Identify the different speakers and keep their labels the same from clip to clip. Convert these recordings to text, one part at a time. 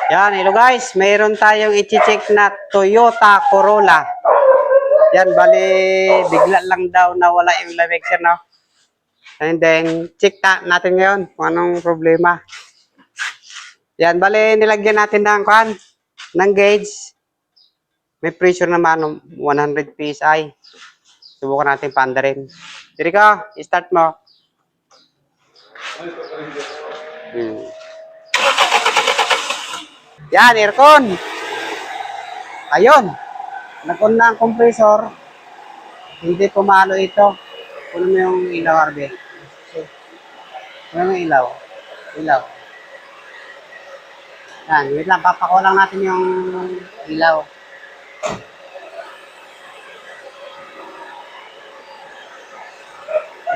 Speaker 1: Yan, hello guys. Mayroon tayong i-check na Toyota Corolla. Yan, bali, bigla lang daw nawala yung lamig sir, no? And then, check natin ngayon kung anong problema. Yan, bali, nilagyan natin ng gauge. May pressure naman, 100 PSI. Subukan natin paanda rin. Diri ka, start mo. Yan, aircon. Ayun. Nag-on na ang compressor. Hindi pumalo ito. Puno mo yung ilaw, Arbe. Puno mo yung ilaw. Ilaw. Yan, wait lang. Papako lang natin yung ilaw.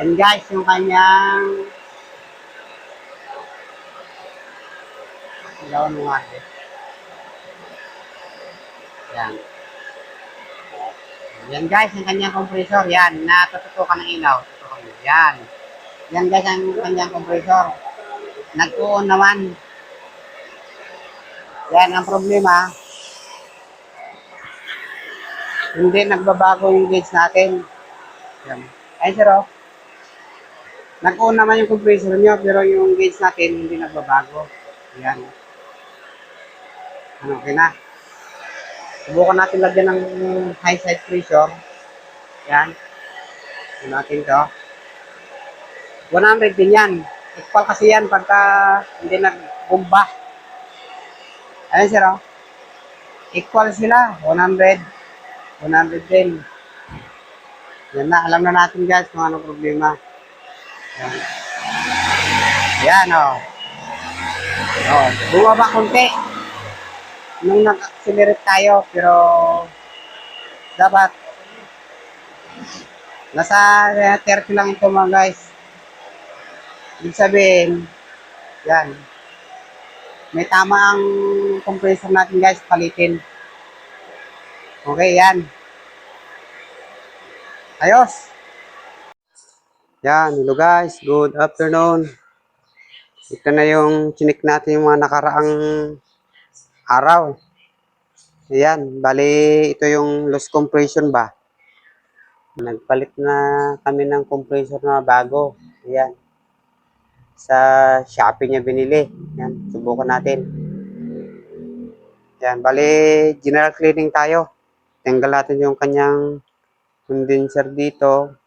Speaker 1: And guys, yung kanyang ilaw mo nga. Yan. Yan guys, yung kanyang compressor. Yan, natututukan ng ilaw. Tutukan mo. Yan. Yan guys, ang kanyang compressor. Nag-on naman. Yan, ang problema. Hindi nagbabago yung gauge natin. Yan. Ay, sir, oh. Nag-on naman yung compressor nyo, pero yung gauge natin hindi nagbabago. Yan. Ano, okay na. Subukan natin lagyan ng high side pressure. Yan. Ano natin to. 100 din yan. Equal kasi yan pagka hindi nagbomba. Ayun sir, oh. Equal sila. 100. 100 din. Yan na. Alam na natin guys kung anong problema. Yan. Yan, oh. Oh, bumaba konti. Nung nag-accelerate tayo, pero dapat nasa 30 lang ito mga guys. Ibig sabihin, yan. May tama ang compressor natin guys, palitin. Okay, yan. Ayos. Yan, hello guys. Good afternoon. Ito na yung chinik natin yung mga nakaraang araw. Ayan, bali ito yung loose compression ba. Nagpalit na kami ng compressor na bago. Ayan. Sa Shopee niya binili. Ayan, subukan natin. Ayan, bali general cleaning tayo. Tanggal natin yung kanyang condenser dito.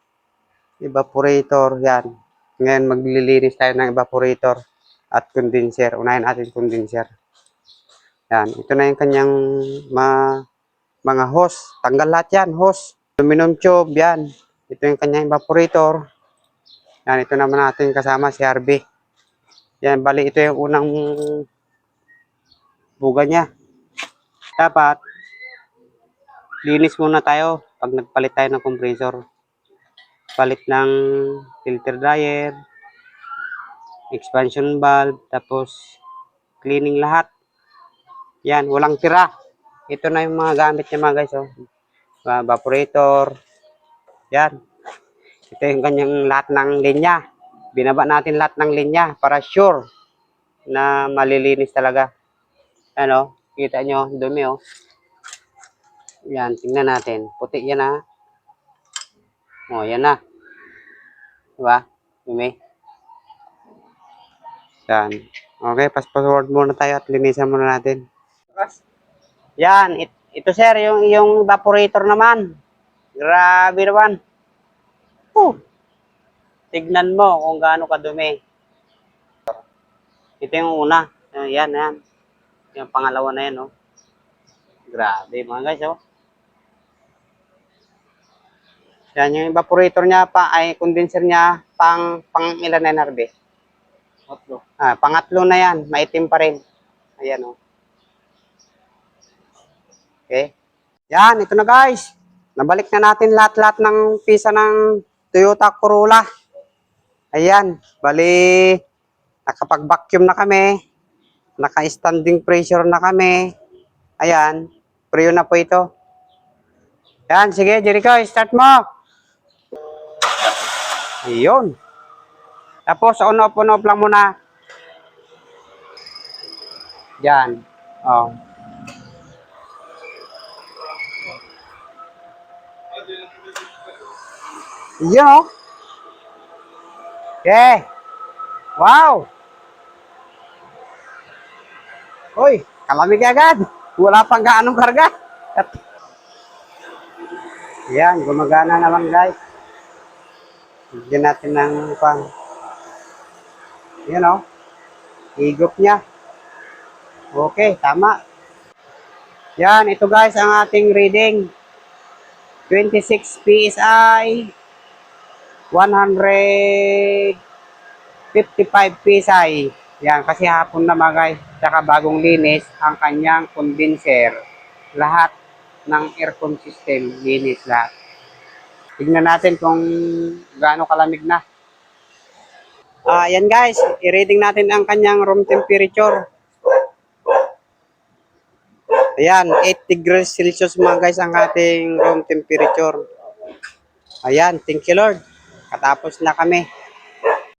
Speaker 1: Evaporator, yan. Ngayon maglilinis tayo ng evaporator at condenser. Unahin natin condenser. Yan, ito na yung kanyang mga hose. Tanggal lahat yan, hose. Aluminum tube, yan. Ito yung kanyang evaporator. Yan, ito naman natin kasama si RB. Yan, bali ito yung unang buga niya. Dapat, linis muna tayo pag nagpalit tayo ng compressor. Palit ng filter dryer, expansion valve, tapos cleaning lahat. Yan, walang tira. Ito na yung mga gamit niya mga guys. Oh. Evaporator. Yan. Ito yung kanyang lahat ng linya. Binaba natin lahat ng linya para sure na malilinis talaga. Ano, kita nyo, dumi oh. Yan, tingnan natin. Puti yan ha. Oh, yan na. Diba? Dumi. Yan. Okay, fast forward muna tayo at linisan muna natin. Yan, ito sir, yung evaporator naman. Grabe naman. Tignan mo kung gaano kadumi. Ito yung una. Yan, yan. Yung pangalawa na yan, oh. Grabe mga guys, oh. Yan, yung evaporator niya ay condenser niya pang ilan na yan, Harvey? Pangatlo. Pangatlo na yan. Maitim pa rin. Ayan, oh. Okay. Yan, ito na guys. Nabalik na natin lahat-lahat ng pisa ng Toyota Corolla. Ayan, bali nakapag-vacuum na kami. Naka-standing pressure na kami. Ayan, preo na po ito. Yan, sige, Jericho, start mo. Ayun. Tapos, on off lang muna. Yan. Oh. Yun oh. Okay. Wow. Uy, kalamig agad. Wala pang gaanong karga. Yan, gumagana naman guys. Bigyan natin ng pang, yun oh, higop niya. Okay, tama. Yan, ito guys ang ating reading. 26 PSI, 155 PSI. Yan, kasi hapon na mga guys. Tsaka bagong linis ang kanyang condenser. Lahat ng aircon system, linis lahat. Tignan natin kung gaano kalamig na. Yan guys, i-reading natin ang kanyang room temperature. Ayan, 8 degrees Celsius mga guys ang ating room temperature. Ayan, thank you Lord. Katapos na kami.